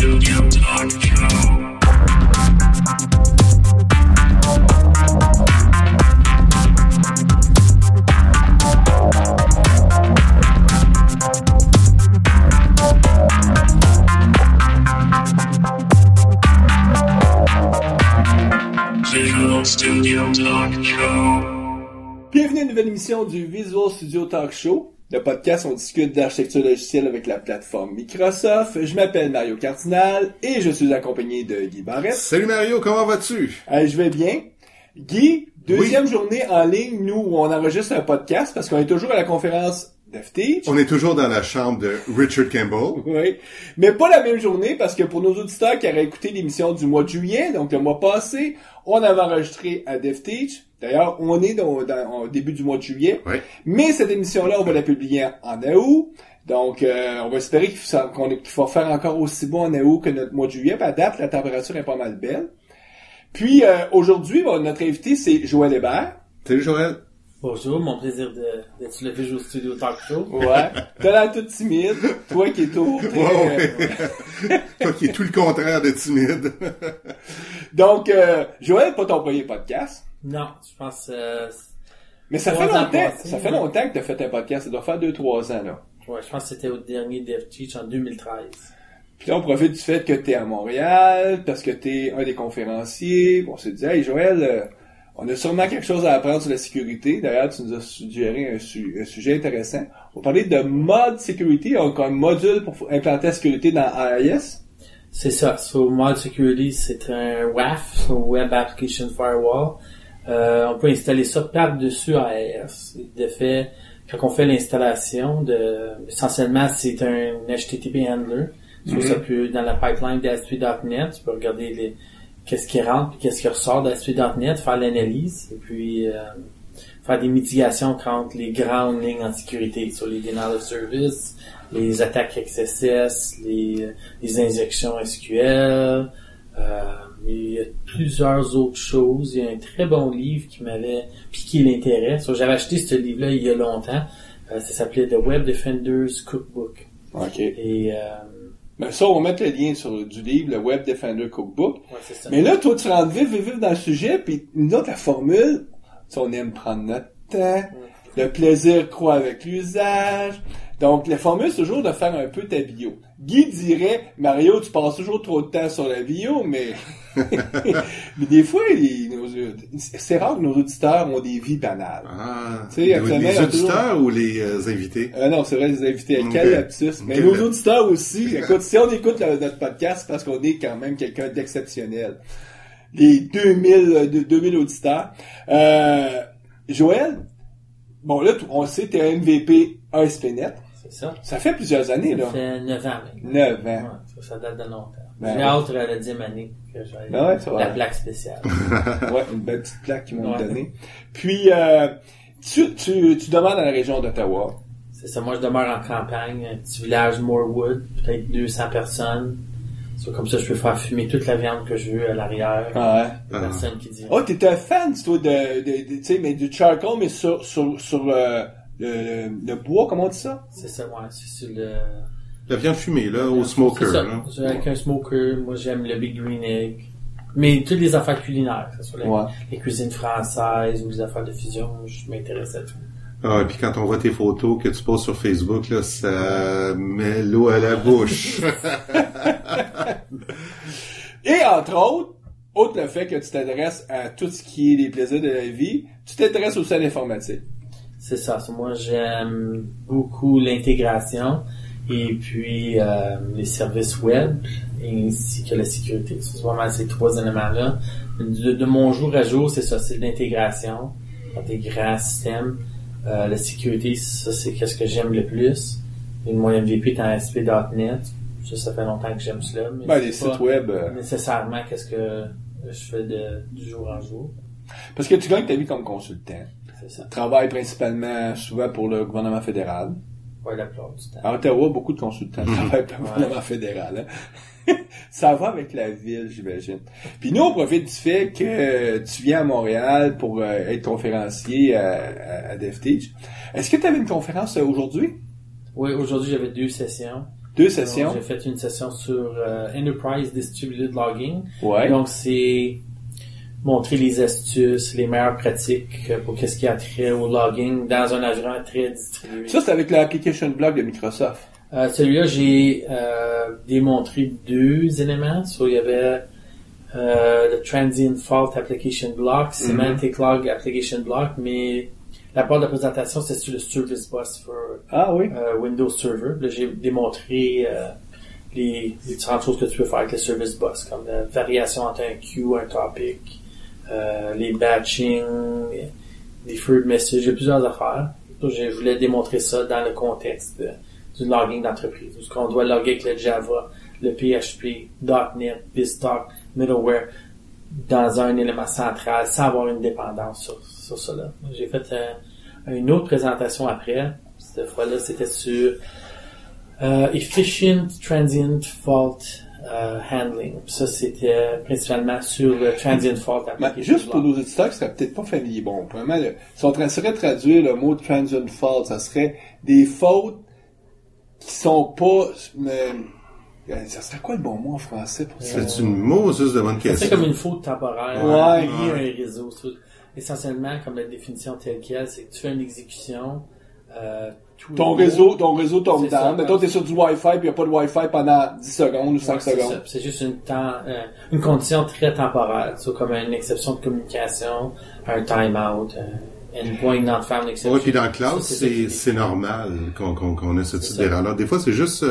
Studio Talk Show. Visual Studio Talk Show. Bienvenue à une nouvelle émission du Visual Studio Talk Show. Le podcast, on discute d'architecture logicielle avec la plateforme Microsoft. Je m'appelle Mario Cardinal et je suis accompagné de Guy Barrette. Salut Mario, comment vas-tu? Je vais bien. Guy, deuxième journée en ligne, nous, où on enregistre un podcast parce qu'on est toujours à la conférence DevTeach. On est toujours dans la chambre de Richard Campbell. Oui, mais pas la même journée parce que pour nos auditeurs qui auraient écouté l'émission du mois de juillet, donc le mois passé, on avait enregistré à DevTeach. D'ailleurs, on est au début du mois de juillet. Oui. Mais cette émission-là, on va la publier en août. Donc, on va espérer qu'il va faire encore aussi bon en août que notre mois de juillet. Puis à date, la température est pas mal belle. Puis, aujourd'hui, notre invité, c'est Joël Hébert. Salut Joël. Bonjour, mon plaisir d'être sur le Visual Studio Talk Show. Ouais. T'as l'air tout timide. Toi qui es tout. Toi qui es tout le contraire de timide. Donc, Joël, pas ton premier podcast. Non, je pense... Mais ça fait longtemps que t'as fait un podcast. Ça doit faire 2-3 ans, là. Ouais, je pense que c'était au dernier DevTeach en 2013. Puis là, on profite du fait que t'es à Montréal, parce que t'es un des conférenciers. On s'est dit, hey, Joël, on a sûrement quelque chose à apprendre sur la sécurité. D'ailleurs, tu nous as suggéré un sujet intéressant. On va parler de Mod Security, donc un module pour implanter la sécurité dans AIS. C'est ça. So, Mod Security, c'est un WAF, Web Application Firewall. On peut installer ça par-dessus AIS. De fait, quand on fait l'installation, essentiellement, c'est un HTTP handler. So, ça peut, dans la pipeline d'ASP.NET, tu peux regarder qu'est-ce qui rentre et qu'est-ce qui ressort d'ASP.NET, faire l'analyse, et puis faire des mitigations contre les grandes lignes en sécurité, sur les denial of service, les attaques XSS, les injections SQL, il y a plusieurs autres choses. Il y a un très bon livre qui m'avait piqué l'intérêt. So, j'avais acheté ce livre-là il y a longtemps. Ça s'appelait The Web Defender's Cookbook. OK. Et ben ça, on va mettre le lien du livre, le Web Defender Cookbook. ouais, c'est ça. Mais là, toi, tu rentres vif dans le sujet, puis nous autres, la formule, on aime prendre notre temps, le plaisir croît avec l'usage. Donc, la formule, c'est toujours de faire un peu ta bio. Guy dirait, Mario, tu passes toujours trop de temps sur la bio, mais mais des fois, c'est rare que nos auditeurs ont des vies banales. Ah, Les auditeurs ou les invités? Non, c'est vrai, les invités. Okay. Quel lapsus. Mais nos auditeurs aussi. Écoute, si on écoute notre podcast, c'est parce qu'on est quand même quelqu'un d'exceptionnel. Les 2000 auditeurs. Joël, bon là, on sait que t'es MVP ASP.NET. C'est ça. Ça fait plusieurs années, là. Ça fait 9 ans maintenant. 9 ans. Ouais, ça date de longtemps. Ben, j'ai hâte à la 10e année que j'aille la plaque spéciale. Ouais, une belle petite plaque qu'ils m'ont donnée. Puis, tu demeures dans la région d'Ottawa. C'est ça, moi je demeure en campagne, un petit village Morewood, peut-être 200 personnes. C'est comme ça je peux faire fumer toute la viande que je veux à l'arrière. Ah ouais. Personne qui dit. Oh, t'es un fan, toi, tu sais, mais du charcoal, mais sur le bois, comment on dit ça? C'est ça, ouais, c'est sur la viande fumée, là, au smoker. C'est ça. Là. Avec un smoker, moi j'aime le Big Green Egg. Mais toutes les affaires culinaires, que ce soit les cuisines françaises ou les affaires de fusion, je m'intéresse à tout. Ah, et puis quand on voit tes photos que tu poses sur Facebook, là, ça met l'eau à la bouche. Et entre autres le fait que tu t'adresses à tout ce qui est les plaisirs de la vie, tu t'intéresses aussi à l'informatique. C'est ça. Moi, j'aime beaucoup l'intégration et puis les services web ainsi que la sécurité. C'est vraiment ces trois éléments-là. De mon jour à jour, c'est ça. C'est l'intégration dans des grands systèmes. La sécurité, ça, c'est qu'est-ce que j'aime le plus. Et mon MVP est en ASP.NET. Ça fait longtemps que j'aime cela. Mais les sites web. Nécessairement, qu'est-ce que je fais du jour en jour. Parce que tu gagnes ta vie comme consultant. C'est ça. Tu travailles principalement souvent pour le gouvernement fédéral. Ouais, la plupart du temps. À Ottawa, beaucoup de consultants travaillent pour le gouvernement fédéral. Hein? Ça va avec la ville, j'imagine. Puis nous, on profite du fait que tu viens à Montréal pour être conférencier à DevTeach. Est-ce que tu avais une conférence aujourd'hui? Oui, aujourd'hui, j'avais 2 sessions. 2 sessions. Donc, j'ai fait une session sur Enterprise Distributed Logging. Ouais. Donc, c'est montrer les astuces, les meilleures pratiques pour qu'est-ce qui a trait au logging dans un environnement très distribué. Ça, c'est avec l'application blog de Microsoft. Celui-là, j'ai démontré 2 éléments. So, il y avait le Transient Fault Application Block, Semantic Log Application Block, mais la part de la présentation, c'est sur le Service Bus pour Windows Server. Là, j'ai démontré les différentes choses que tu peux faire avec le Service Bus, comme la variation entre un queue, un topic, les batching, les deferred messages, j'ai plusieurs affaires. Donc, je voulais démontrer ça dans le contexte du logging d'entreprise, où on doit loguer avec le Java, le PHP, .NET, BizTalk, middleware, dans un élément central, sans avoir une dépendance sur cela. J'ai fait une autre présentation après. Cette fois-là, c'était sur Efficient Transient Fault Handling. Ça, c'était principalement sur le Transient Fault Application. Juste pour nos auditeurs qui seraient peut-être pas familiers, bon, premièrement, si on serait traduire le mot Transient Fault, ça serait des fautes qui sont pas... ça serait quoi le bon mot en français pour ça? C'est une Moses de bonne question. C'est comme une faute temporaire. Ouais. Liée à un réseau. Essentiellement, comme la définition telle quelle, c'est que tu fais une exécution, ton réseau tombe C'est ça, down. Mettons, t'es sur du Wi-Fi puis y a pas de Wi-Fi pendant 10 secondes ou 5 secondes. C'est juste une condition très temporaire. C'est comme une exception de communication, un time-out, endpoint not found exception. Oui, puis dans le cloud, Ça, c'est normal qu'on ait ce type d'erreur-là. Des fois, c'est juste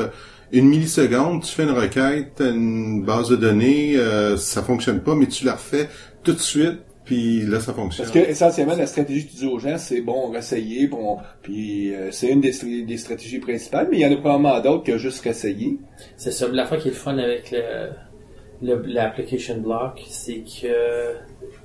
une milliseconde, tu fais une requête, une base de données, ça fonctionne pas, mais tu la refais tout de suite, puis là, ça fonctionne. Parce que, essentiellement, la stratégie que tu dis aux gens, c'est bon, réessayer, bon, puis c'est une des stratégies principales, mais il y en a probablement d'autres que juste réessayer. C'est ça. La fois qui est le fun avec l'application block, c'est que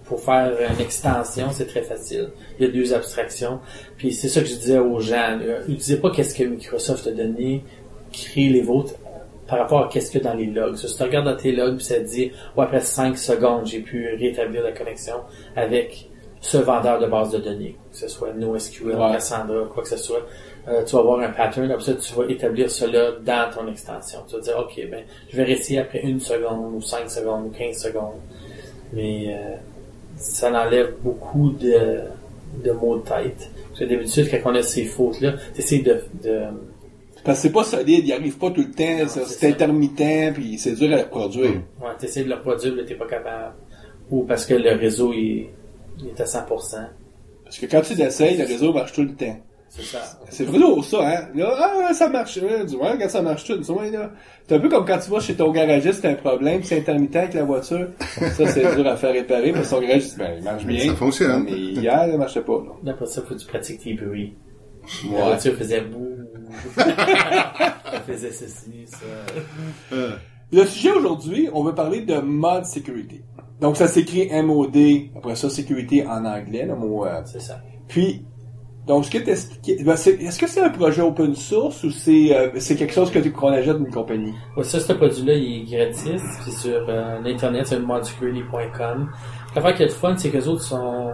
pour faire une extension, c'est très facile. Il y a 2 abstractions. Puis c'est ça que je disais aux gens. Utilisez pas qu'est-ce que Microsoft a donné, créez les vôtres par rapport à qu'est-ce qu'il y a dans les logs. Si tu regardes dans tes logs, puis ça te dit, après 5 secondes, j'ai pu rétablir la connexion avec ce vendeur de base de données, que ce soit NoSQL, Cassandra, quoi que ce soit. Tu vas avoir un pattern, après ça, tu vas établir cela dans ton extension. Tu vas dire, OK, ben, je vais réessayer après 1 seconde, ou 5 secondes, ou 15 secondes. Mais ça enlève beaucoup de mots de tête. Parce que d'habitude, quand on a ces fautes-là, tu essaies de Parce que c'est pas solide, il arrive pas tout le temps, c'est intermittent, puis c'est dur à le produire. Ouais, t'essaies de le produire, mais t'es pas capable. Ou parce que le réseau, il est à 100%. Parce que quand tu l'essayes, le réseau marche tout le temps. C'est ça. C'est vraiment ça, hein. Là, ça marche. Quand ça marche tout. Là, c'est un peu comme quand tu vas chez ton garagiste, t'as un problème, c'est intermittent avec la voiture. Ça, c'est dur à faire réparer, parce que ton garagiste, il marche bien. Ça fonctionne. Mais hier, il marchait pas, là. D'après ça, faut que tu pratiques tes bruits. Ouais. La voiture faisait bouh. Elle faisait ceci, ça. Le sujet aujourd'hui, on veut parler de mod security. Donc, ça s'écrit MOD, après ça, sécurité en anglais, le mot. C'est ça. Puis, donc, ce que t'expliquais, est-ce que c'est un projet open source ou c'est quelque chose qu'on achète d'une compagnie? Ouais, ça, ce produit-là, il est gratis. C'est sur l'internet, c'est modsecurity.com. L'affaire qui est le fun, c'est que les autres sont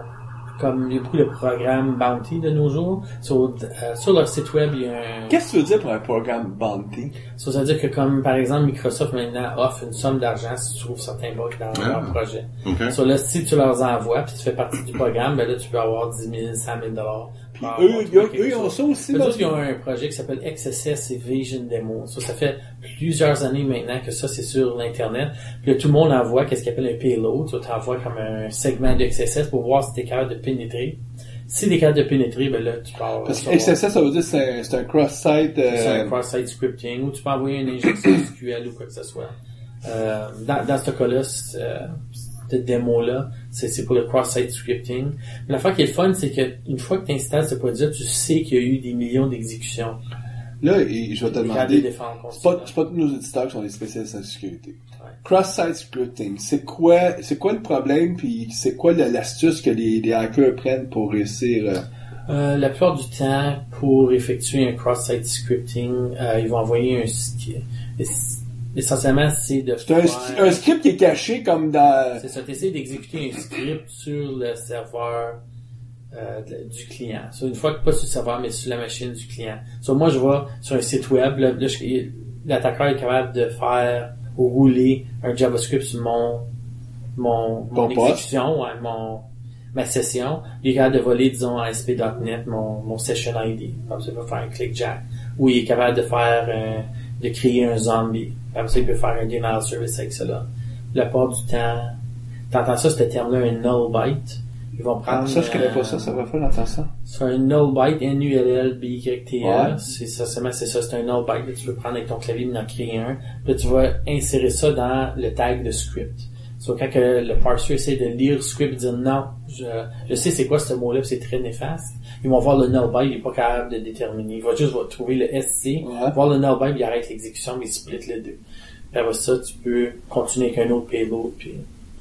comme il y a beaucoup de programmes Bounty de nos jours. Sur leur site web, il y a un... Qu'est-ce que tu veux dire pour un programme Bounty? Ça veut dire que comme, par exemple, Microsoft maintenant offre une somme d'argent si tu trouves certains bugs dans leur projet. Okay. So là, si tu leur envoies puis tu fais partie du programme, ben là, tu peux avoir 10 000, 100 000 Puis eux, ils ont ça aussi. Eux autres, ils ont un projet qui s'appelle XSS Evasion Demo. Ça fait plusieurs années maintenant que ça, c'est sur l'Internet. Puis là, tout le monde envoie qu'est-ce qu'ils appelle un payload. Tu t'envoies comme un segment de XSS pour voir si t'es capable de pénétrer. Si t'es capable de pénétrer, ben là, tu peux avoir... Parce que XSS, ça veut dire que c'est un cross-site... C'est un cross-site scripting, ou tu peux envoyer une injection SQL ou quoi que ce soit. Dans ce cas-là, cette démo-là, c'est pour le cross-site scripting. Mais l'affaire qui est le fun, c'est que une fois que tu installes ce produit-là, tu sais qu'il y a eu des millions d'exécutions. Là, et je vais te demander, c'est pas tous nos éditeurs qui sont des spécialistes en sécurité. Ouais. Cross-site scripting, c'est quoi le problème, puis c'est quoi l'astuce que les hackers prennent pour réussir? La plupart du temps, pour effectuer un cross-site scripting, ils vont envoyer essentiellement, c'est de un script qui est caché comme dans... C'est ça, t'essayes d'exécuter un script sur le serveur du client. So, une fois que pas sur le serveur, mais sur la machine du client. So, moi, je vais sur un site web, là l'attaqueur est capable de faire ou rouler un JavaScript sur mon exécution, ouais, ma session, il est capable de voler, disons, en ASP.NET mon session ID. Comme ça, il peut faire un clickjack. Ou il est capable de faire, de créer un zombie. Comme ça, il peut faire un denial service avec cela. La part du temps, t'entends ça, ce terme-là, un null byte. Ils vont prendre. Ça, je connais pas ça va faire d'entendre ça. C'est un null byte, N-U-L-L-B-Y-T-L. Ouais. C'est un null byte. Là, tu peux prendre avec ton clavier et en créer un. Puis là, tu vas insérer ça dans le tag de script. So, quand le parser essaie de lire le script et dire non, je sais c'est quoi ce mot-là, puis c'est très néfaste, ils vont voir le null byte, il est pas capable de déterminer. Il va juste trouver le SC, voir le null byte, il arrête l'exécution, mais il split les deux. Puis après ça, tu peux continuer avec un autre payload, puis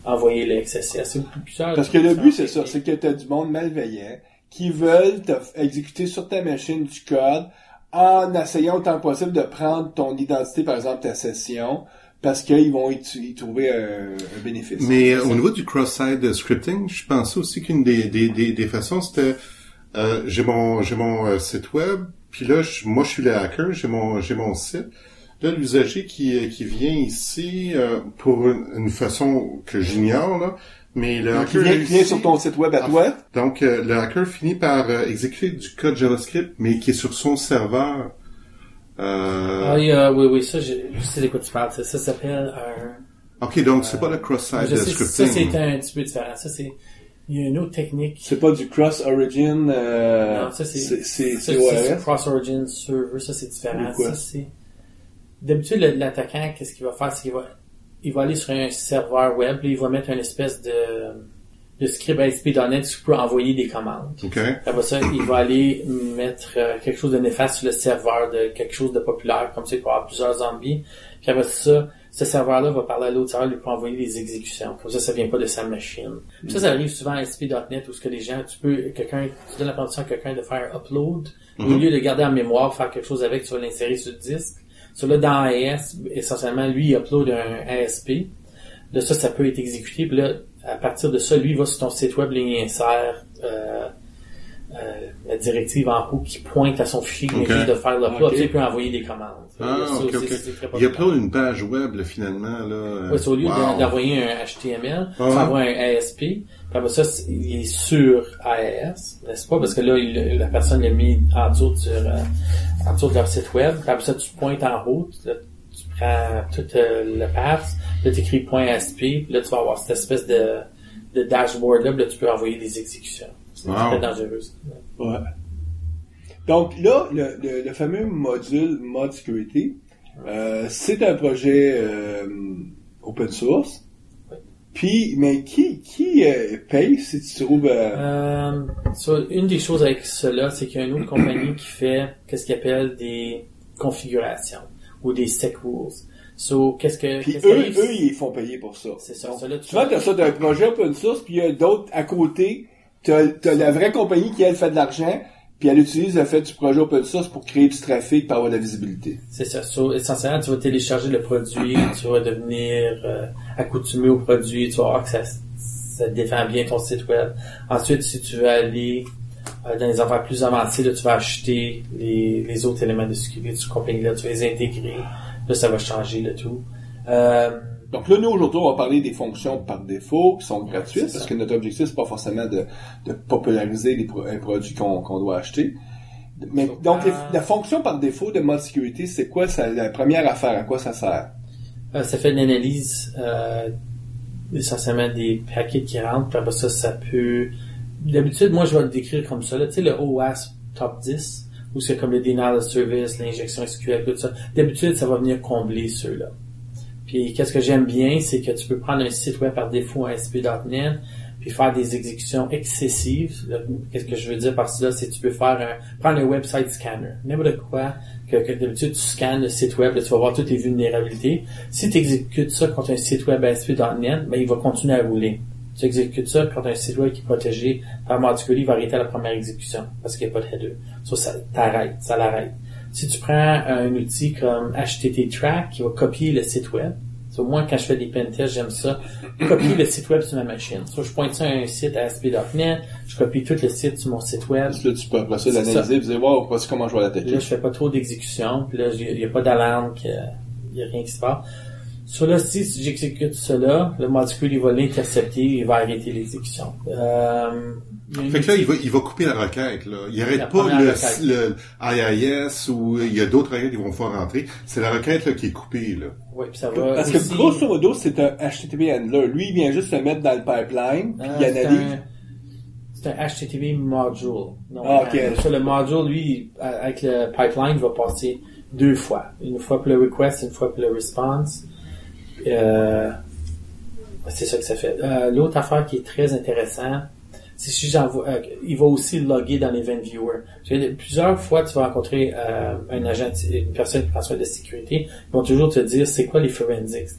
envoyer le XSS. Parce que le but, c'est ça, c'est que tu as du monde malveillant qui veulent exécuter sur ta machine du code en essayant autant que possible de prendre ton identité, par exemple ta session, parce qu'ils vont y trouver un bénéfice. Mais au niveau du cross-site scripting, je pensais aussi qu'une des façons, c'était j'ai mon site web, puis là moi je suis le hacker, j'ai mon site. Là, l'usager qui vient ici pour une façon que j'ignore, là, mais le hacker vient sur ton site web à toi. Donc le hacker finit par exécuter du code JavaScript, mais qui est sur son serveur. Oui, ça, je sais de quoi tu parles. Ça s'appelle un... OK, donc c'est pas le cross-site scripting. Ça, c'est un petit peu différent. Ça, c'est... Il y a une autre technique. C'est pas du cross-origin... Non, ça, c'est ORS. Cross-origin server. Ça, c'est différent. Ça, c'est... D'habitude, l'attaquant, qu'est-ce qu'il va faire? C'est qu'il va aller sur un serveur web, là, il va mettre une espèce de script ASP.NET qui peut envoyer des commandes. Okay. Après ça, il va aller mettre quelque chose de néfaste sur le serveur de quelque chose de populaire, comme ça, il peut y avoir plusieurs zombies. Puis après ça, ce serveur-là va parler à l'autre serveur, lui peut envoyer des exécutions. Comme ça vient pas de sa machine. Puis ça arrive souvent à ASP.NET où ce que les gens, tu donnes la permission à quelqu'un de faire un upload. Au lieu de garder en mémoire, faire quelque chose avec, tu vas l'insérer sur le disque. So là, dans AS, essentiellement, lui, il upload un ASP. Là, ça peut être exécuté. Puis là, à partir de ça, lui, il va sur ton site web, il insère la directive en haut qui pointe à son fichier qui vient de faire l'upload. Il peut envoyer des commandes. Il upload une page web, là, finalement. Là. Oui, c'est au lieu d'envoyer un HTML, tu envoies un ASP. Puis après ça, il est sur AAS, n'est-ce pas? Parce que là, la personne l'a mis en dessous de leur site web. Puis après ça, tu pointes en haut, là, tu prends toute le path, là, tu écris .asp, puis là, tu vas avoir cette espèce de dashboard là, tu peux envoyer des exécutions. C'est très dangereux. Ouais. Donc là, le fameux module Mod Security, c'est un projet open source. Puis, mais qui paye si tu trouves... Une des choses avec cela, c'est qu'il y a une autre compagnie qui fait qu'est-ce qu'ils appellent des configurations ou des sec rules. Puis eux, ils font payer pour ça. C'est ça. Donc, ça là, souvent, t'as un projet open source, puis il y a d'autres à côté. T'as la vraie compagnie qui, elle, fait de l'argent, puis elle utilise le fait du projet open source pour créer du trafic, pour avoir de la visibilité. C'est ça. Essentiellement, tu vas télécharger le produit, tu vas devenir accoutumé au produit, tu vas voir que ça défend bien ton site web. Ensuite, si tu veux aller dans les affaires plus avancées, là, tu vas acheter les autres éléments de sécurité de cette compagnie-là, tu vas les intégrer. Là, ça va changer le tout. Donc là, nous, aujourd'hui, on va parler des fonctions par défaut qui sont gratuites, parce que notre objectif, c'est pas forcément de populariser un produit qu'on doit acheter. Mais donc, la fonction par défaut de Mod Security, c'est quoi la première affaire? À quoi ça sert? Ça fait une analyse essentiellement des paquets qui rentrent, puis après ça peut... D'habitude, moi, je vais le décrire comme ça. Là, tu sais, le OWASP Top 10, où c'est comme le denial of service, l'injection SQL, tout ça. D'habitude, ça va venir combler ceux-là. Puis, qu'est-ce que j'aime bien, c'est que tu peux prendre un site web par défaut ASP.NET, puis faire des exécutions excessives. Là, qu'est-ce que je veux dire par cela, c'est que tu peux prendre un website scanner. N'importe quoi, que d'habitude tu scannes le site web, là, tu vas voir toutes tes vulnérabilités. Si tu exécutes ça contre un site web ASP.NET, ben, il va continuer à rouler. Tu exécutes ça contre un site web qui est protégé par Mod Security, il va arrêter à la première exécution, parce qu'il n'y a pas de header. Ça l'arrête. Si tu prends un outil comme HTTrack qui va copier le site web, Moi, quand je fais des pentests, j'aime ça. Copier le site web sur ma machine. Je pointe ça à un site à ASP.NET, je copie tout le site sur mon site web. Là, tu peux après ça l'analyser et dire, wow, voici comment je vais l'attaquer. Là, je fais pas trop d'exécution, puis là, il y a pas d'alarme, il y a rien qui se passe. Sur là, si j'exécute cela, le MultiQuery, il va l'intercepter, il va arrêter l'exécution. Fait que là, il va couper la requête, là. Il arrête pas le IIS ou il y a d'autres requêtes qui vont pouvoir rentrer. C'est la requête, là, qui est coupée, là. Oui, puis ça va. Parce aussi... que grosso modo, c'est un HTTP handler. Lui, il vient juste se mettre dans le pipeline, puis il analyse. C'est un HTTP module. Donc, ok. Sur le module, lui, avec le pipeline, il va passer 2 fois. Une fois pour le request, une fois pour le response. C'est ça que ça fait. L'autre affaire qui est très intéressante, c'est si j'envoie, il va aussi loguer dans l'Event Viewer. Plusieurs fois, tu vas rencontrer un agent, une personne qui prend soin de sécurité, ils vont toujours te dire c'est quoi les forensics.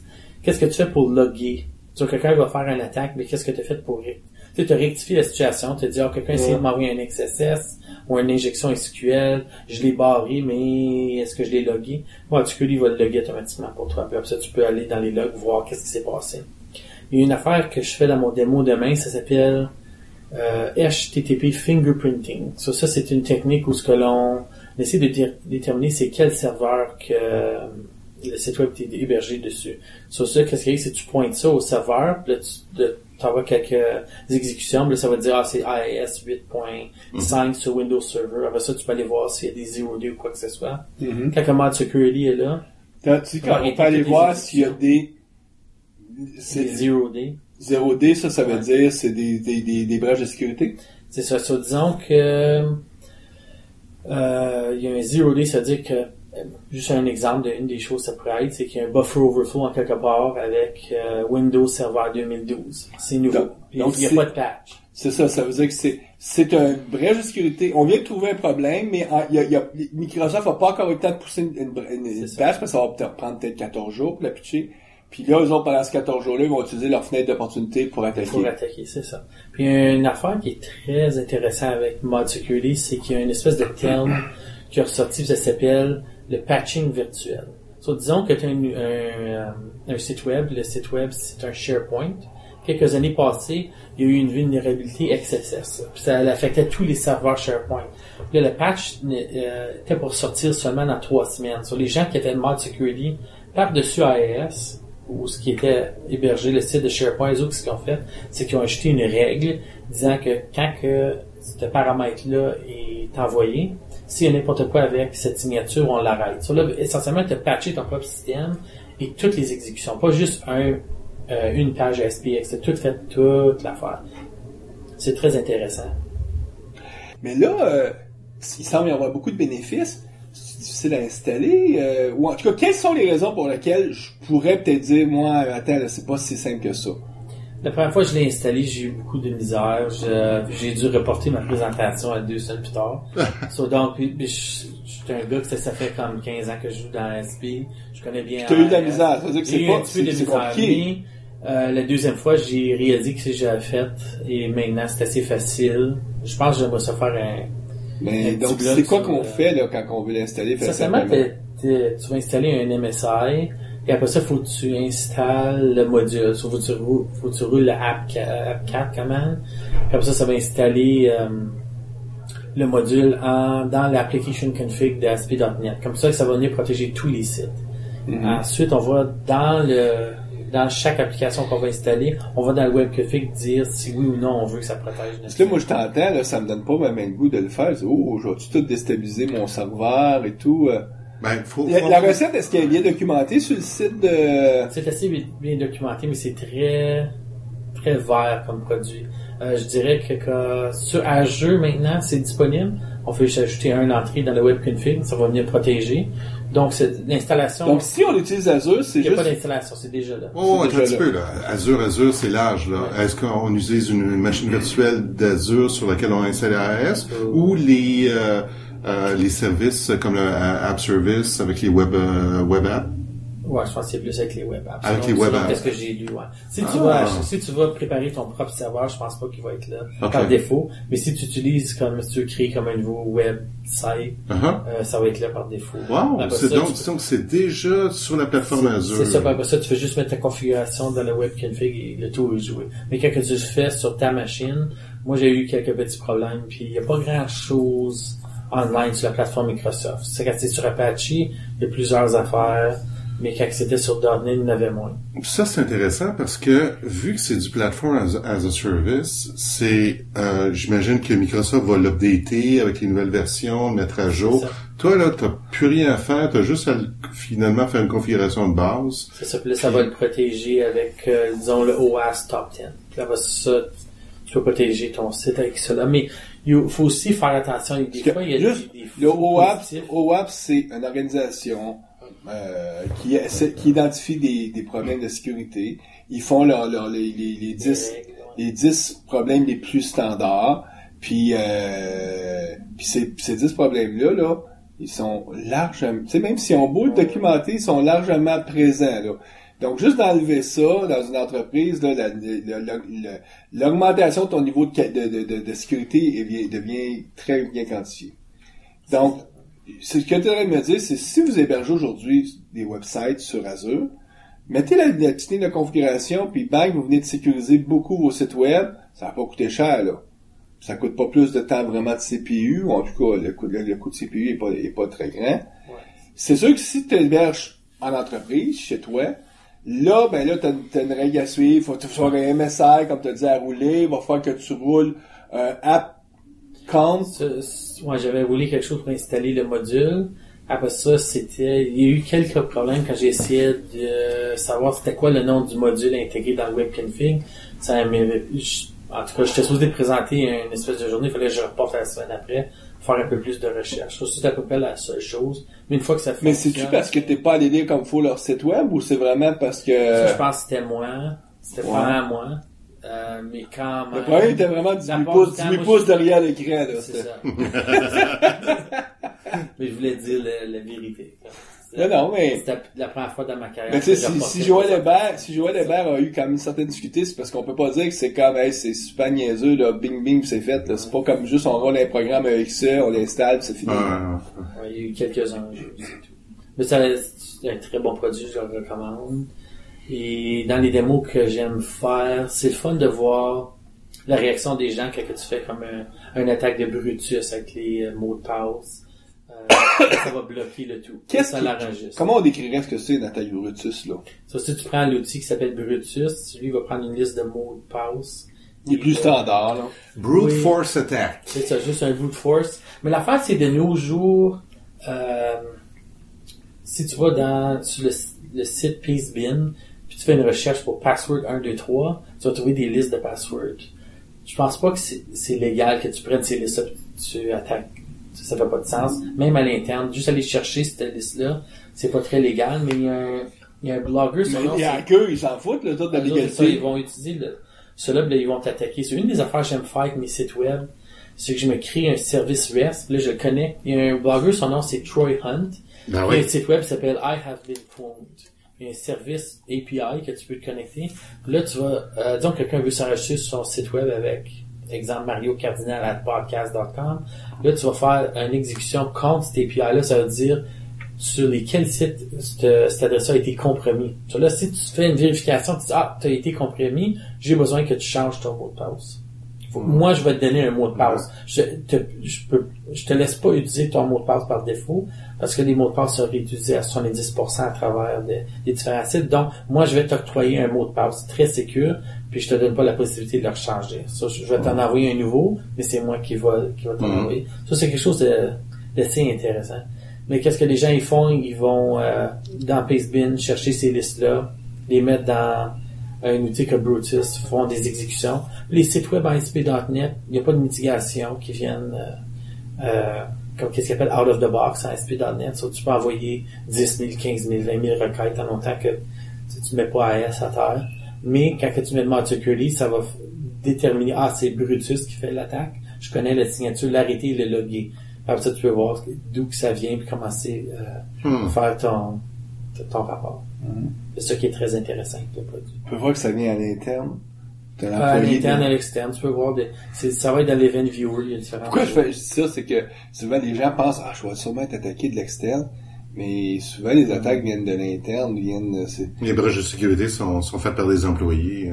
Qu'est-ce que tu fais pour loguer? Tu vois, quelqu'un va faire une attaque, mais qu'est-ce que tu as fait pour tu as rectifié la situation, tu as dit, quelqu'un essaie de m'envoyer un XSS ou une injection SQL, je l'ai barré, mais est-ce que je l'ai logué? Moi, il va le loguer automatiquement pour toi. Puis après ça, tu peux aller dans les logs, voir qu'est-ce qui s'est passé. Il y a une affaire que je fais dans mon démo demain, ça s'appelle HTTP fingerprinting. Ça, c'est une technique où ce que l'on essaie de déterminer c'est quel serveur que le site web est hébergé dessus. Ça, qu'est-ce qu'il y a, c'est que tu pointes ça au serveur, puis là, tu envoies quelques exécutions, puis là, ça va te dire, c'est IIS 8.5 sur Windows Server. Après ça, tu peux aller voir s'il y a des 0D ou quoi que ce soit. Quand le MultiQuery est là, on peut aller voir s'il y a des 0D. 0D, ça veut dire c'est des brèches de sécurité. C'est ça. Disons que il y a un 0D, ça veut dire que juste un exemple d'une des choses que ça pourrait être, c'est qu'il y a un buffer overflow en quelque part avec Windows Server 2012. C'est nouveau. Donc il n'y a pas de patch. C'est ça, ça veut dire que c'est un brèche de sécurité. On vient de trouver un problème, mais Microsoft n'a pas encore eu le temps de pousser une patch, parce que ça va peut-être prendre 14 jours pour la pitcher. Puis là, eux autres, pendant ces 14 jours-là, ils vont utiliser leur fenêtre d'opportunité pour attaquer. Pour attaquer, c'est ça. Puis une affaire qui est très intéressante avec MultiQuery, c'est qu'il y a une espèce de terme qui est ressorti, ça s'appelle le patching virtuel. Disons que tu as un site web, le site web, c'est un SharePoint. Quelques années passées, il y a eu une vulnérabilité XSS. Puis ça affectait tous les serveurs SharePoint. Puis là, le patch était pour sortir seulement dans 3 semaines. Les gens qui étaient MultiQuery, par-dessus IIS, ou ce qui était hébergé, le site de SharePoint, les autres, ce qu'ils ont fait, c'est qu'ils ont ajouté une règle disant que quand ce paramètre-là est envoyé, s'il y a n'importe quoi avec cette signature, on l'arrête. Là, essentiellement, tu as patché ton propre système et toutes les exécutions, pas juste une page SPX, c'est tout fait, toute l'affaire. C'est très intéressant. Mais là, il semble y avoir beaucoup de bénéfices. C'est difficile à installer, ou en tout cas, quelles sont les raisons pour lesquelles je pourrais peut-être dire, moi, attends, là, c'est pas si simple que ça. La première fois que je l'ai installé, j'ai eu beaucoup de misère. J'ai dû reporter ma présentation à 2 semaines plus tard. Donc, je suis un gars que ça fait comme 15 ans que je joue dans ASP. Je connais bien. Tu as eu de la misère, ça veut dire que c'est compliqué. La deuxième fois, j'ai réalisé que j'avais fait, et maintenant c'est assez facile. Je pense que j'aimerais ça faire Mais donc, c'est quoi qu'on fait là quand on veut l'installer? Sincèrement, tu vas installer un MSI, et après ça, faut que tu installes le module. Faut que tu roules le app4 command. Puis après ça va installer le module dans l'application config de ASP.NET. Comme ça va venir protéger tous les sites. Ensuite, on va dans chaque application qu'on va installer, on va dans le web config dire si oui ou non on veut que ça protège. Parce que là, moi, je t'entends, là, ça me donne pas même le goût de le faire. Je vais tout déstabiliser mon serveur et tout. La recette, est-ce qu'elle est bien documentée sur le site de... C'est assez bien documenté, mais c'est très, très vert comme produit. Je dirais que sur Azure, maintenant, c'est disponible. On fait juste ajouter une entrée dans le web config, ça va venir protéger. Donc, c'est l'installation. Donc, si on utilise Azure, c'est juste... Il n'y a pas d'installation, c'est déjà là. Un petit peu, là. Azure, c'est large, là. Ouais. Est-ce qu'on utilise une machine virtuelle d'Azure sur laquelle on installe AES ou les services comme le App Service avec les web apps? Ouais, je pense que c'est plus avec les web apps. Avec les web apps. Qu'est-ce que j'ai lu, ouais. Si tu vas préparer ton propre serveur, je pense pas qu'il va être là par défaut. Mais si tu utilises si tu veux créer comme un nouveau website, ça va être là par défaut. Wow! Donc c'est déjà sur la plateforme Azure. C'est ça, après ça, tu fais juste mettre ta configuration dans le web config et le tout est joué. Mais quand tu le fais sur ta machine, moi j'ai eu quelques petits problèmes, puis il y a pas grand chose online sur la plateforme Microsoft. C'est quand c'est sur Apache, il y a plusieurs affaires. Mais quand c'était sur .NET, il y en avait moins. Ça, c'est intéressant parce que, vu que c'est du platform as a service, j'imagine que Microsoft va l'updater avec les nouvelles versions, le mettre à jour. Toi, là, t'as plus rien à faire, t'as juste à, finalement, faire une configuration de base. C'est ça, puis là, ça va le protéger avec, disons, le OAS Top 10. Puis là, tu vas protéger ton site avec cela. Mais, il faut aussi faire attention. Des fois, il y a des le OAP, c'est une organisation qui identifie des problèmes de sécurité. Ils font les 10 problèmes les plus standards. Puis ces 10 problèmes-là, ils sont largement, tu sais, même si on beau le documenter, ils sont largement présents, là. Donc, juste d'enlever ça dans une entreprise, là, l'augmentation de ton niveau de sécurité devient très bien quantifiée. Donc, ce que tu devrais me dire, c'est si vous hébergez aujourd'hui des websites sur Azure, mettez la petite ligne de configuration, puis bang, vous venez de sécuriser beaucoup vos sites web, ça va pas coûter cher, là. Ça coûte pas plus de temps vraiment de CPU, ou en tout cas, le coût de CPU est pas très grand. Ouais. C'est sûr que si tu héberges en entreprise, chez toi, là, t'as une règle à suivre, faut que tu sois un MSI, comme tu as dit, à rouler, il va falloir que tu roules app count. Ouais, j'avais roulé quelque chose pour installer le module. Après ça, il y a eu quelques problèmes quand j'ai essayé de savoir c'était quoi le nom du module intégré dans le web config. En tout cas, j'étais supposé présenter une espèce de journée, il fallait que je reporte la semaine après, faire un peu plus de recherche. Ça, c'est à peu près la seule chose. Mais une fois que ça fonctionne... Mais c'est-tu parce que t'es pas allé lire comme faut leur site web, ou c'est vraiment parce que... Ça, je pense que c'était moi. C'était vraiment moi. Mais quand même... Le problème était vraiment 18 pouces derrière l'écran, là. C'est ça. Mais je voulais dire la vérité. Non, mais... C'était la première fois dans ma carrière. Mais tu sais, si Joël Hébert a eu quand même une certaine difficulté, c'est parce qu'on peut pas dire que c'est comme, c'est super niaiseux, là, bing, bing, c'est fait, là. C'est pas comme juste on roule un programme avec ça, on l'installe, c'est fini. Ouais, il y a eu quelques-uns, c'est tout. Mais c'est un très bon produit, je le recommande. Et dans les démos que j'aime faire, c'est le fun de voir la réaction des gens quand tu fais comme une attaque de Brutus avec les mots de passe. Ça va bloquer le tout. Comment on décrirait ce que c'est une attaque Brutus, là? Ça, si tu prends l'outil qui s'appelle Brutus, lui, il va prendre une liste de mots de passe. Il est plus standard, là. Brute force attack. C'est ça, juste un brute force. Mais l'affaire, c'est de nos jours, si tu vas sur le site Pastebin, puis tu fais une recherche pour password 1, 2, 3, tu vas trouver des listes de passwords. Je pense pas que c'est légal que tu prennes ces listes-là et tu attaques. Ça fait pas de sens. Même à l'interne, juste aller chercher cette liste-là, c'est pas très légal, mais il y a un blogueur sur il y a que ils s'en foutent, le tout de la légalité. Ils vont utiliser cela, puis là, ils vont t'attaquer. C'est une des affaires que j'aime faire avec mes sites web, c'est que je me crée un service REST, puis là, je le connecte. Il y a un blogueur, son nom, c'est Troy Hunt. Il y a un site web qui s'appelle I Have Been Cloned. Il y a un service API que tu peux te connecter. Puis là, tu vas, disons que quelqu'un veut s'enregistrer sur son site web avec, exemple, mariocardinal@podcast.com. Là, tu vas faire une exécution contre cette API-là. Ça veut dire sur lesquels sites cette adresse-là a été compromis. So là, si tu fais une vérification, tu dis, t'as été compromis, j'ai besoin que tu changes ton mot de passe. Moi, je vais te donner un mot de passe. Je te laisse pas utiliser ton mot de passe par défaut, parce que les mots de passe seraient utilisés à 70% à travers des différents sites. Donc, moi, je vais t'octroyer un mot de passe très sécure, puis je te donne pas la possibilité de le changer. Ça, je vais t'en envoyer un nouveau, mais c'est moi qui va t'en envoyer. Ça, c'est quelque chose d'assez intéressant. Mais qu'est-ce que les gens ils font? Ils vont dans Pastebin chercher ces listes-là, les mettre dans un outil comme Brutus, font des exécutions. Les sites web ASP.NET, il n'y a pas de mitigation qui viennent comme qu'est-ce qu'on appelle out of the box en ASP.NET. So, tu peux envoyer 10 000, 15 000, 20 000 requêtes en longtemps que tu mets pas AS à terre. Mais quand tu mets Mod Security, ça va déterminer, c'est Brutus qui fait l'attaque. Je connais la signature, l'arrêté et le loguer. Après ça, tu peux voir d'où que ça vient puis commencer à faire ton rapport. C'est ça qui est très intéressant avec le produit. Tu peux voir que ça vient à l'interne. De À l'employé. l'interne, à l'externe, tu peux voir ça va être dans l'event viewer, il y a différents. Pourquoi je dis ça, c'est que souvent les gens pensent, je vais sûrement être attaqué de l'externe. Mais souvent, les attaques viennent de l'interne, Les brèches de sécurité sont faites par des employés.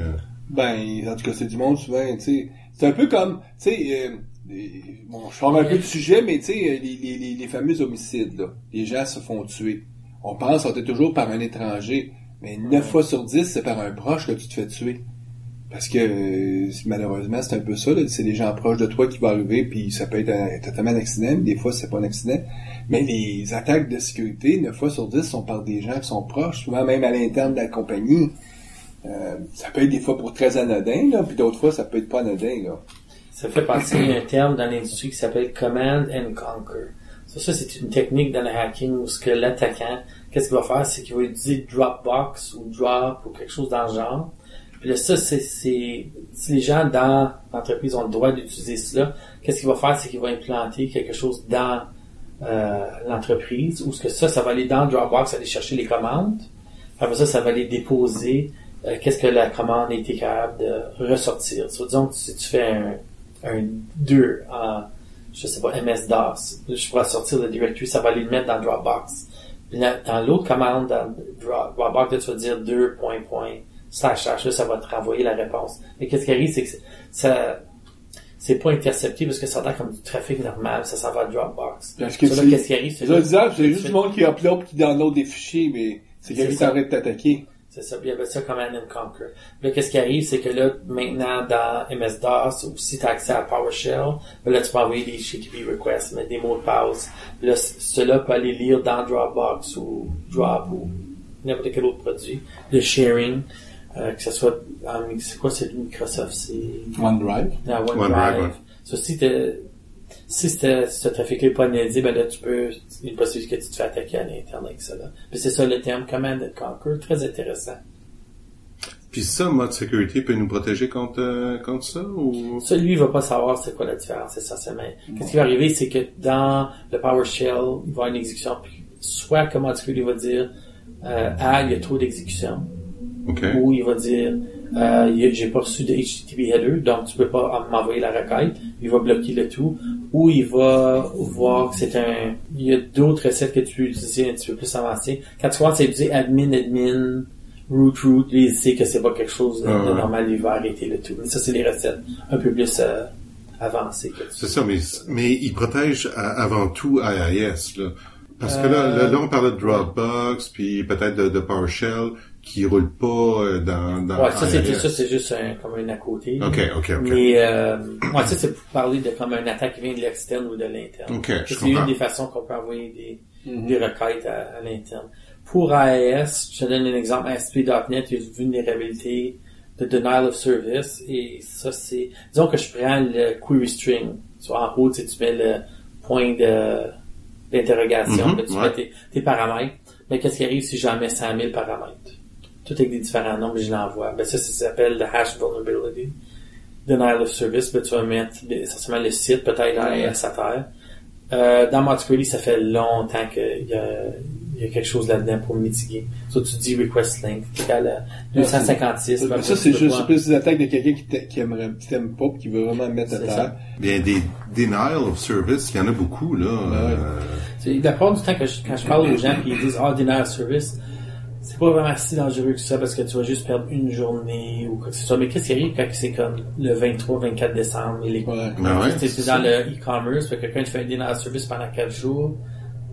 En tout cas, c'est du monde souvent, tu sais. C'est un peu comme, tu sais, bon, je sors un peu du sujet, mais tu sais, les fameux homicides, là. Les gens se font tuer. On pense, on était toujours par un étranger. Mais 9 fois sur 10, c'est par un proche que tu te fais tuer. Parce que, malheureusement, c'est un peu ça, là. C'est des gens proches de toi qui vont arriver, puis ça peut être totalement un accident, mais des fois, c'est pas un accident. Mais les attaques de sécurité, 9 fois sur 10, sont par des gens qui sont proches, souvent même à l'interne de la compagnie. Ça peut être des fois pour très anodin, là, puis d'autres fois, ça peut être pas anodin, là. Ça fait partie d'un terme dans l'industrie qui s'appelle Command and Conquer. Ça, c'est une technique dans le hacking où ce que l'attaquant, qu'est-ce qu'il va faire, c'est qu'il va utiliser Dropbox ou Drop ou quelque chose dans le genre. Puis là, ça, si les gens dans l'entreprise ont le droit d'utiliser cela, qu'est-ce qu'il va faire, c'est qu'il va implanter quelque chose dans l'entreprise, où ce que ça va aller dans Dropbox, aller chercher les commandes. Après ça va aller déposer qu'est-ce que la commande a été capable de ressortir. So, disons que si tu fais un 2 en, je sais pas, MS-DOS, je pourrais sortir le directory, ça va aller le mettre dans Dropbox. Puis dans l'autre commande, dans Dropbox, là, tu vas dire 2. // là, ça va te renvoyer la réponse. Mais qu'est-ce qui arrive, c'est que c'est pas intercepté parce que ça a l'air comme du trafic normal, ça s'en va à Dropbox. Parce que là, qu'est-ce qui arrive, c'est juste du monde qui upload qui download des fichiers, mais c'est quelqu'un qui arrête de t'attaquer. C'est ça, puis il y avait ça Command and Conquer. Là, qu'est-ce qui arrive, c'est que là, maintenant, dans MS-DOS, ou si tu as accès à PowerShell, là, tu peux envoyer des HTTP requests, mettre des mots de passe. Là, cela peut aller lire dans Dropbox ou Drop ou n'importe quel autre produit. Le sharing, que ce soit c'est quoi, c'est Microsoft, c'est OneDrive. OneDrive. So, si ce trafic-là n'est pas analysé, ben là, il y a une possibilité que tu te fais attaquer à l'interne avec ça, là. Puis c'est ça le terme Command and Conquer, très intéressant. Puis ça, mode sécurité peut nous protéger contre ça, ou? Ça, lui, il va pas savoir c'est quoi la différence, essentiellement. Qu'est-ce qui va arriver, c'est que dans le PowerShell, il va y avoir une exécution, puis soit, comment est-ce qu'il va dire, il y a trop d'exécution. Okay. Ou il va dire j'ai pas reçu de HTTP header, donc tu peux pas m'envoyer la requête. Il va bloquer le tout. Ou il va voir que il y a d'autres recettes que tu peux utiliser un petit peu plus avancées. Quand tu commences à utiliser admin, root, il sait que c'est pas quelque chose de normal, il va arrêter le tout. Mais ça, c'est des recettes un peu plus avancées. C'est ça, mais il protège avant tout IIS, là. Parce que là, on parlait de Dropbox, puis peut-être de PowerShell, qui roule pas dans ouais, ça c'est juste comme un à côté. OK. Mais ça c'est pour parler de comme une attaque qui vient de l'externe ou de l'interne. OK, je c'est une des façons qu'on peut envoyer des requêtes à l'interne. Pour AES, je te donne un exemple, ASP.NET, il y a une vulnérabilité de denial of service, et ça c'est, disons que je prends le query string, soit en haut, tu mets le point d'interrogation, tu mets tes paramètres, mais qu'est-ce qui arrive si j'en mets 100 000 paramètres? Tout avec des différents noms, mais je l'envoie. Ben ça s'appelle le hash vulnerability. Denial of service, ben tu vas mettre essentiellement le site, peut-être AES à terre. Dans ModSecurity, ça fait longtemps qu'il y a quelque chose là-dedans pour mitiguer. So, tu dis request link, t'es à la 256. Ça, c'est juste plus des attaques de quelqu'un qui t'aime pas, qui veut vraiment mettre à terre. Bien, des denial of service, il y en a beaucoup, là. La plupart du temps, quand je parle aux gens qui disent, denial of service, c'est pas vraiment si dangereux que ça parce que tu vas juste perdre une journée ou quoi que ce soit. Mais qu'est-ce qui arrive quand c'est comme le 23-24 décembre et les c'est dans le e-commerce, fait que quelqu'un te fait un denial service pendant 4 jours,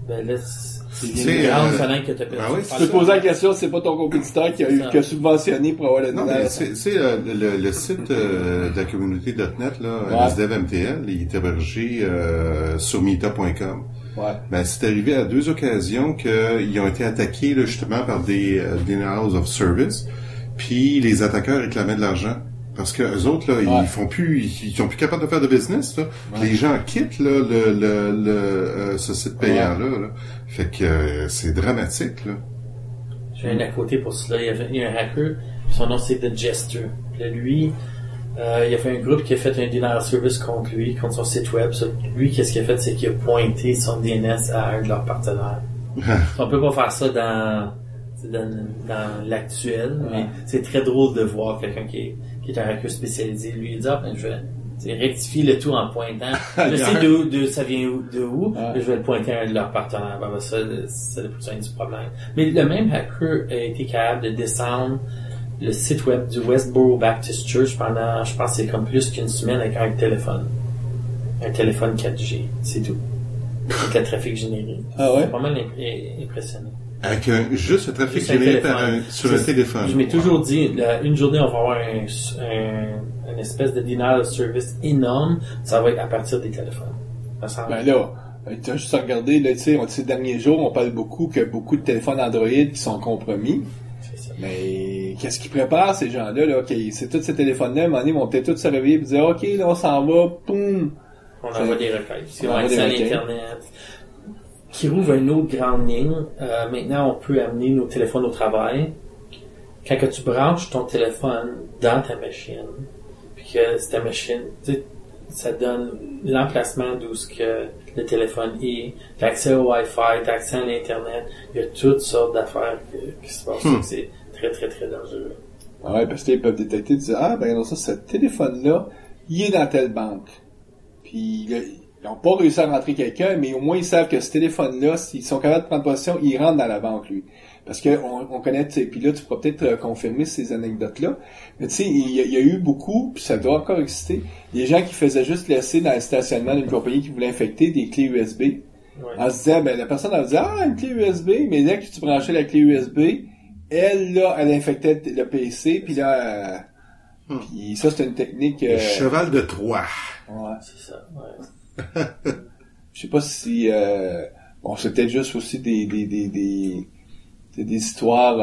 ben là, c'est une grande fenêtre que tu as perdu. Tu peux te poser la question si c'est pas ton compétiteur qui a subventionné pour avoir le denial. C'est le site de la communauté .NET, là, SDevMTL, il est hébergé sur Meta.com. Ouais. Ben, c'est arrivé à 2 occasions qu'ils ont été attaqués, là, justement, par des denials of service. Puis les attaqueurs réclamaient de l'argent. Parce que eux autres, là, ils sont plus capables de faire de business, là. Les gens quittent, là, ce site payant-là, là. Fait que, c'est dramatique, là. J'ai un à côté pour cela. Il y a un hacker. Son nom, c'est The Jester. Puis là, lui, il y a fait un groupe qui a fait un denial service contre lui, contre son site web. Lui, qu'est-ce qu'il a fait, c'est qu'il a pointé son DNS à un de leurs partenaires. On peut pas faire ça dans dans l'actuel, mais c'est très drôle de voir quelqu'un qui est un hacker spécialisé, lui il dit je vais rectifier le tout en pointant. Je sais de ça vient de où, je vais le pointer à un de leurs partenaires. Ça n'a plus du problème. Mais le même hacker a été capable de descendre le site web du Westboro Baptist Church pendant, je pense, c'est comme plus qu'une semaine avec un téléphone. Un téléphone 4G, c'est tout. Avec le trafic généré. Ah ouais? C'est pas mal impressionnant. Avec juste un trafic généré sur un téléphone. Je m'ai toujours dit, une journée, on va avoir une espèce de denial of service énorme. Ça va être à partir des téléphones. Ben là, tu as juste à regarder, là, tu sais, ces derniers jours, on parle beaucoup que beaucoup de téléphones Android qui sont compromis. C'est ça. Mais qu'est-ce qu'ils préparent, ces gens-là, là? Okay, c'est tous ces téléphones-là, à un moment donné, ils vont peut-être tous se réveiller et dire, OK, là, on s'en va, poum! On envoie des requêtes. Si on a accès à l'Internet. Qui rouvre une autre grande ligne. Maintenant, on peut amener nos téléphones au travail. Quand que tu branches ton téléphone dans ta machine, puis que c'est ta machine, ça donne l'emplacement d'où ce que le téléphone est, t'as accès au Wi-Fi, t'as accès à l'Internet, il y a toutes sortes d'affaires qui se passent. C'est très, très, très dangereux. Ouais, parce qu'ils peuvent détecter, dire, ben non, ça, ce téléphone-là, il est dans telle banque. Puis, ils n'ont pas réussi à rentrer quelqu'un, mais au moins, ils savent que ce téléphone-là, s'ils sont capables de prendre possession, il rentre dans la banque, lui. Parce que on connaît, puis là, tu pourras peut-être confirmer ces anecdotes-là. Mais tu sais, il y a eu beaucoup, puis ça doit encore exister, des gens qui faisaient juste laisser dans le stationnement d'une compagnie qui voulait infecter des clés USB. Ouais. En se disant, ben, la personne, elle disait, une clé USB, mais dès que tu branchais la clé USB, elle, là, elle infectait le PC, puis là, puis ça, c'est une technique... Le cheval de Troie. Ouais. C'est ça, ouais. Je sais pas si... bon, c'est peut-être juste aussi des histoires...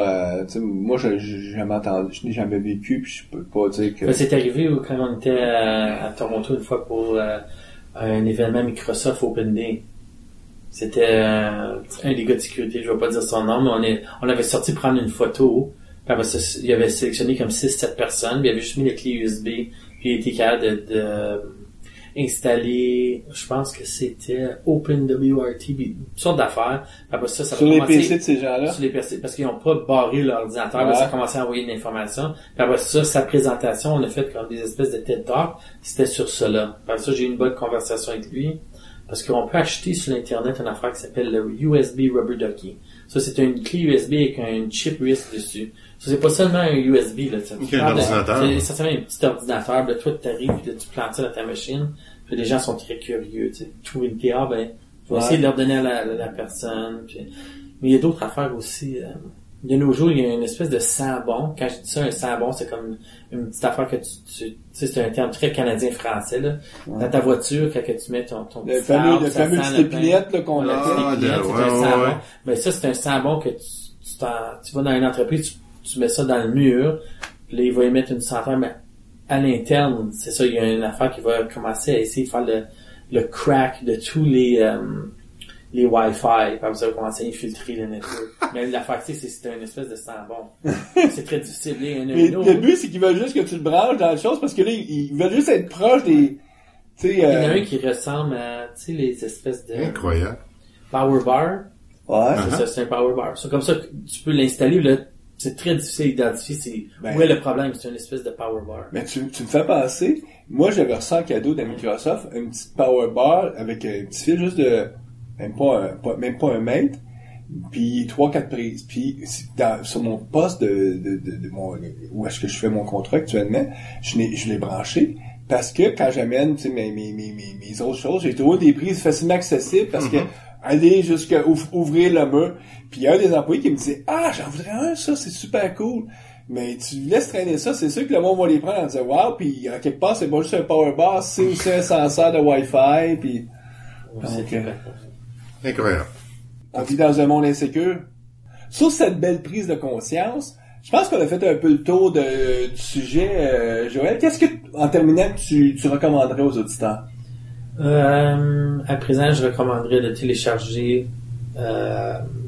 moi, je n'ai jamais vécu, puis je peux pas dire que... C'est arrivé quand on était à Toronto une fois pour un événement Microsoft Open Day. C'était un des gars de sécurité, je vais pas dire son nom, mais on avait sorti prendre une photo. Puis il avait sélectionné comme 6-7 personnes, puis il avait juste mis les clés USB, puis il était capable de installer, je pense que c'était OpenWRT, puis toutes sortes d'affaires. Puis après ça sur les PC de ces gens-là? Sur les PC, parce qu'ils n'ont pas barré l'ordinateur, ça a commencé à envoyer de l'information. Puis après ça, sa présentation, on a fait comme des espèces de TED Talk, c'était sur cela. Puis après ça, j'ai eu une bonne conversation avec lui, parce qu'on peut acheter sur l'Internet une affaire qui s'appelle le USB Rubber Ducky. Ça, c'est une clé USB avec un chip RISC dessus. Ça, c'est pas seulement un USB, là. C'est un ordinateur. C'est essentiellement un petit ordinateur, là. Toi, t'arrives, puis là, tu plantes ça dans ta machine. Puis les gens sont très curieux, tu sais. Trouver une clé, tu vas essayer de leur donner à la personne. Puis... Mais il y a d'autres affaires aussi. De nos jours, il y a une espèce de sambon. Quand je dis ça, un sambon, c'est comme une petite affaire que tu sais, c'est un terme très canadien-français, là. Ouais. Dans ta voiture, quand tu mets ton le fameux petite épinette, là, qu'on a. C'est un sambon. Mais ça, c'est un sambon que tu vas dans une entreprise, tu mets ça dans le mur, puis là, il va y mettre une centaine, mais à l'interne, c'est ça, il y a une affaire qui va commencer à essayer de faire le crack de tous les Wi-Fi, puis ça va commencer à infiltrer le network. Mais l'affaire, c'est une espèce de sambon. C'est très difficile. Mais le but, c'est qu'ils veulent juste que tu le branches dans la chose, parce que là, ils veulent juste être proches des... Il y en a un qui ressemble à, les espèces de... Incroyable. Power bar. Ouais. C'est ça, c'est un power bar. C'est comme ça que tu peux l'installer, là. C'est très difficile d'identifier où est le problème. C'est une espèce de power bar. Mais tu me fais penser, moi j'avais reçu en cadeau de Microsoft une petite power bar avec un petit fil juste de même pas un mètre, puis 3-4 prises. Puis sur mon poste de mon où est-ce que je fais mon contrat actuellement, je l'ai branché parce que quand j'amène mes autres choses, j'ai trouvé des prises facilement accessibles parce que aller jusqu'à ouvrir le mur. Puis il y a un des employés qui me disait « j'en voudrais un, ça, c'est super cool. » Mais tu laisses traîner ça, c'est sûr que le monde va les prendre en disant « Wow! » Puis en quelque part, c'est pas juste un power bar, c'est aussi un senseur de Wi-Fi. Puis... Incroyable. On vit dans un monde insécure. Sur cette belle prise de conscience, je pense qu'on a fait un peu le tour du sujet. Joël, qu'est-ce que, en terminant, tu recommanderais aux auditeurs? À présent, je recommanderais de télécharger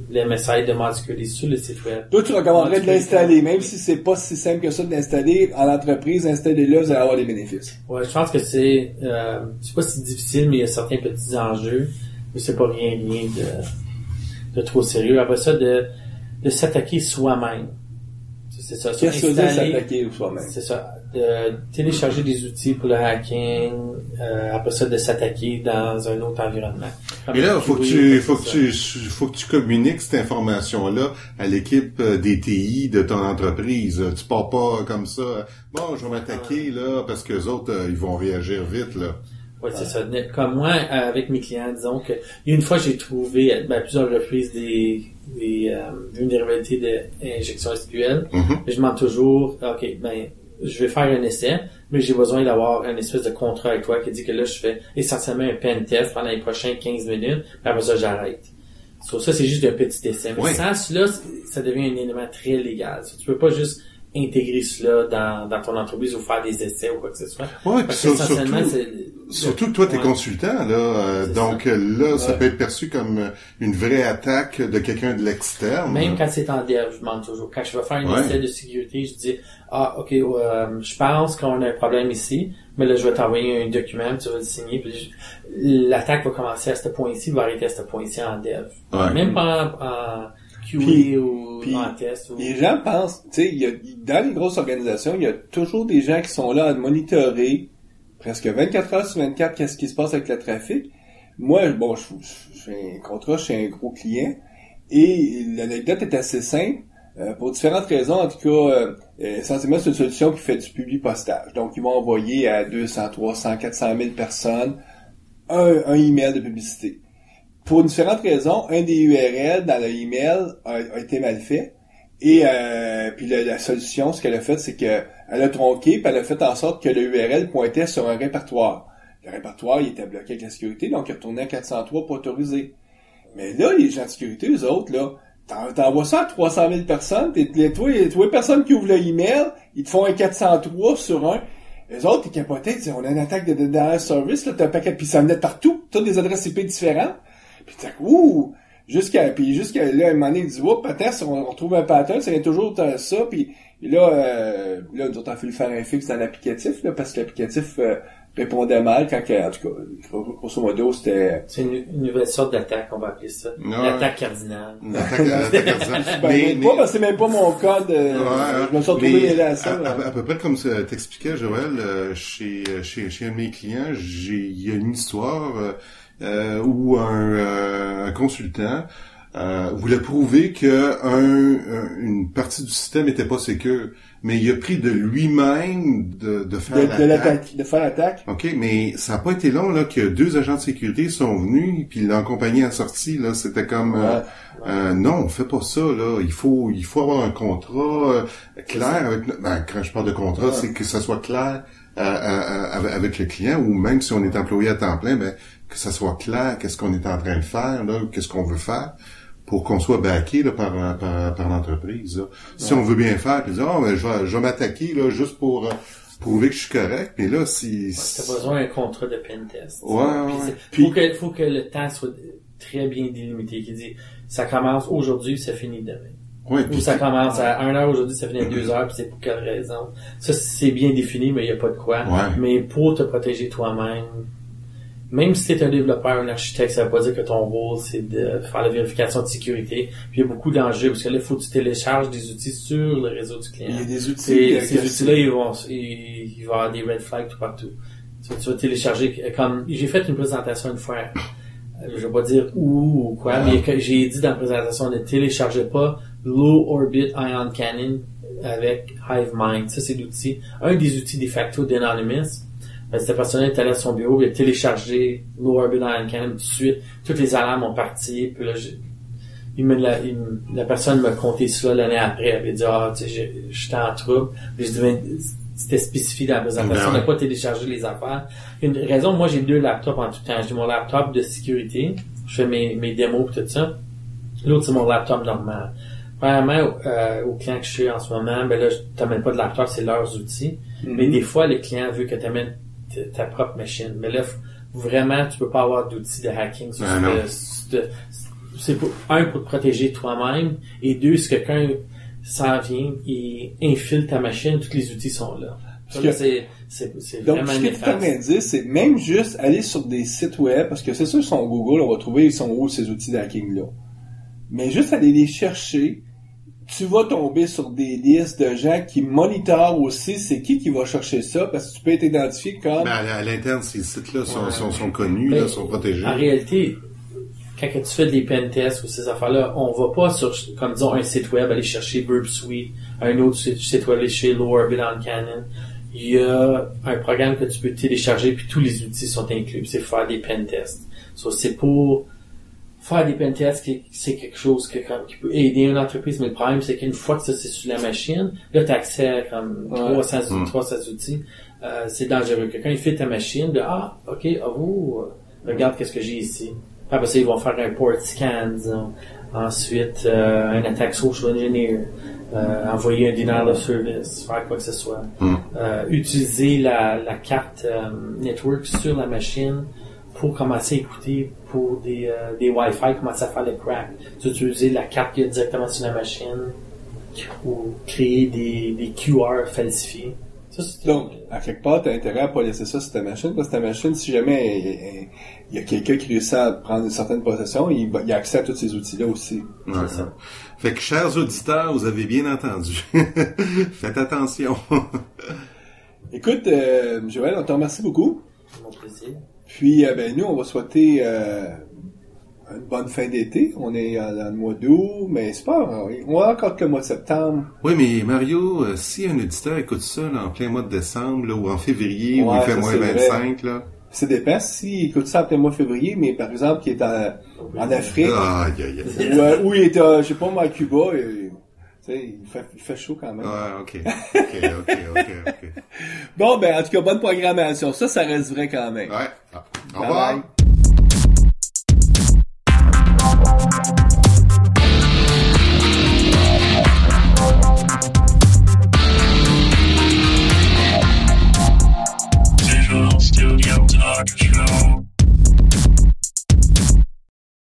les MSI de Mod-Security sur le site web. Toi, tu recommanderais de l'installer, même si c'est pas si simple que ça de l'installer en entreprise, installez-le, vous allez avoir des bénéfices. Ouais, je pense que c'est pas si difficile, mais il y a certains petits enjeux, mais c'est pas rien de trop sérieux. Après ça, de de s'attaquer soi-même. C'est ça. Qu'est-ce que ça veut dire s'attaquer soi-même? C'est ça. De télécharger des outils pour le hacking, après ça de s'attaquer dans un autre environnement. Et là, faut que tu communiques cette information-là à l'équipe des TI de ton entreprise. Tu pars pas comme ça. Bon, je vais m'attaquer là parce que les autres ils vont réagir vite là. Oui, c'est ça. Comme moi, avec mes clients, disons que une fois j'ai trouvé à plusieurs reprises des vulnérabilités d'injection SQL. Je demande toujours, OK, je vais faire un essai, mais j'ai besoin d'avoir une espèce de contrat avec toi qui dit que là, je fais essentiellement un pen test pendant les prochaines 15 minutes, puis après ça, j'arrête. So, ça, c'est juste un petit essai. Mais sans cela, ça devient un élément très légal. So, tu peux pas juste intégrer cela dans ton entreprise ou faire des essais ou quoi que ce soit. Ouais, puis surtout toi, t'es consultant, là. Donc là, ça peut être perçu comme une vraie attaque de quelqu'un de l'externe. Même quand c'est en dev, je demande toujours. Quand je vais faire un essai de sécurité, je dis, OK, je pense qu'on a un problème ici, mais là, je vais t'envoyer un document, tu vas le signer, puis l'attaque va commencer à ce point-ci, va arrêter à ce point-ci en dev. Ouais. Même pas en QA ou en test. Les gens pensent, tu sais, dans les grosses organisations, il y a toujours des gens qui sont là à monitorer presque 24 heures sur 24 qu'est-ce qui se passe avec le trafic. Moi, bon, je fais un contrat chez un gros client et l'anecdote est assez simple. Pour différentes raisons, en tout cas, essentiellement, c'est une solution qui fait du public-postage. Donc, ils vont envoyer à 200, 300, 400 000 personnes un email de publicité. Pour différentes raisons, un des URL dans le email a été mal fait. Et puis la solution, ce qu'elle a fait, c'est que elle a tronqué, puis elle a fait en sorte que le URL pointait sur un répertoire. Le répertoire, il était bloqué avec la sécurité, donc il retournait à 403 pour autoriser. Mais là, les gens de sécurité, eux autres, là, t'envoies ça à 300 000 personnes, toi, les personnes qui ouvrent le email, ils te font un 403 sur un. Les autres, ils capotaient, ils disaient, on a une attaque de DNS service, là, t'as un paquet, puis ça venait de partout, toutes des adresses IP différentes. Puis t'as jusqu'à là, à un moment donné, il dit, peut-être, on retrouve un pattern, ça vient toujours de ça, puis là, nous autres, on a fait le faire un fixe dans l'applicatif, là, parce que l'applicatif, répondait mal quand, en tout cas, grosso modo, c'était... C'est une nouvelle sorte d'attaque, on va appeler ça. L'attaque cardinale. L'attaque cardinale. Parce que c'est même pas mon code, je me suis retrouvé là ça. À peu près comme ça t'expliquais, Joël, chez un de mes clients, il y a une histoire, où un consultant, voulait prouver que une partie du système était pas sécure, mais il a pris de lui-même de faire l'attaque. De faire l'attaque. OK, mais ça a pas été long là que 2 agents de sécurité sont venus puis l'ont accompagné à la sortie là, c'était comme non, on fait pas ça là, il faut avoir un contrat clair avec quand je parle de contrat, c'est que ça soit clair avec le client ou même si on est employé à temps plein, que ça soit clair qu'est-ce qu'on est en train de faire là, qu'est-ce qu'on veut faire. Pour qu'on soit backé là, par l'entreprise. Là. Si on veut bien faire, puis dire je vais m'attaquer là juste pour prouver que je suis correct, mais là si t'as besoin d'un contrat de pen test. Puis faut que le temps soit très bien délimité, qui dit ça commence aujourd'hui, ça finit demain. Ou ça commence à 1h aujourd'hui, ça finit à 2h, puis c'est pour quelle raison. Ça c'est bien défini, mais il y a pas de quoi. Mais pour te protéger toi-même, même si t'es un développeur, un architecte, ça veut pas dire que ton rôle, c'est de faire la vérification de sécurité. Puis il y a beaucoup d'enjeux, parce que là, il faut que tu télécharges des outils sur le réseau du client. Il y a des outils. Ces outils-là, il va y avoir des red flags tout partout. Tu vas télécharger, comme, j'ai fait une présentation une fois, je vais pas dire où ou quoi, mais j'ai dit dans la présentation, ne téléchargez pas Low Orbit Ion Cannon avec HiveMind. Ça, c'est l'outil, un des outils de facto d'Anonymous. Cette personne est allée à son bureau, il a téléchargé Low Orbit Ion Cannon tout de suite. Toutes les alarmes ont parti. Puis là, la personne m'a conté cela l'année après. Elle avait dit, tu sais, j'étais en trouble. Puis je dis, c'était spécifié dans la présentation. On n'a pas téléchargé les affaires. Une raison, moi, j'ai 2 laptops en tout temps. J'ai mon laptop de sécurité. Je fais mes démos et tout ça. L'autre, c'est mon laptop normal. Premièrement, aux clients que je suis en ce moment, là, je t'amène pas de laptop, c'est leurs outils. Mais des fois, le client veut que tu amènes ta propre machine. Mais là, vraiment, tu peux pas avoir d'outils de hacking. C'est pour te protéger toi-même, et 2, si quelqu'un s'en vient et infile ta machine, tous les outils sont là. C'est donc, vraiment ce que tu t'as dire, c'est même juste aller sur des sites web, parce que c'est sûr, sur Google, on va trouver, ils sont où ces outils de hacking-là. Mais juste aller les chercher tu vas tomber sur des listes de gens qui monitorent aussi c'est qui va chercher ça, parce que tu peux être identifié comme... Ben, à l'interne, ces sites-là sont connus, là, sont protégés. En réalité, quand tu fais des pen tests ou ces affaires-là, on va pas sur, comme disons, un site web aller chercher Burp Suite, un autre site web aller chez Lore, Bidon Cannon. Il y a un programme que tu peux télécharger, puis tous les outils sont inclus. C'est faire des pen tests. So, c'est pour faire des pen tests, c'est quelque chose qui peut aider une entreprise, mais le problème, c'est qu'une fois que ça c'est sur la machine, là, tu as accès à comme 300 outils. C'est dangereux. Quelqu'un, il fait ta machine, ok, regarde qu'est-ce que j'ai ici. Après ça, ils vont faire un port scan, disons. Ensuite, un attack social engineer. Envoyer un denial of service, faire quoi que ce soit. Utiliser la carte network sur la machine pour commencer à écouter pour des Wi-Fi, commencer à faire le crack. Utiliser la carte qui est directement sur la machine ou créer des QR falsifiés. Donc, à quelque part, t'as intérêt à pas laisser ça sur ta machine, parce que ta machine, si jamais il y a quelqu'un qui réussit à prendre une certaine possession, il a accès à tous ces outils-là aussi. Ouais. C'est ça. Fait que, chers auditeurs, vous avez bien entendu. Faites attention. Écoute, Joël, on te remercie beaucoup. C'est mon plaisir. Puis, nous, on va souhaiter une bonne fin d'été. On est dans le mois d'août, mais c'est pas... On a encore que le mois de septembre. Oui, mais Mario, si un auditeur écoute ça là, en plein mois de décembre, là, ou en février, où il fait moins 25, là... Ça dépend s'il écoute ça en plein mois de février, mais par exemple, qui est en Afrique, ou il est, je sais pas moi, à Cuba, il fait chaud quand même. Ah, ok. Bon, en tout cas, bonne programmation. Ça reste vrai quand même. Ouais. Au revoir. Bye.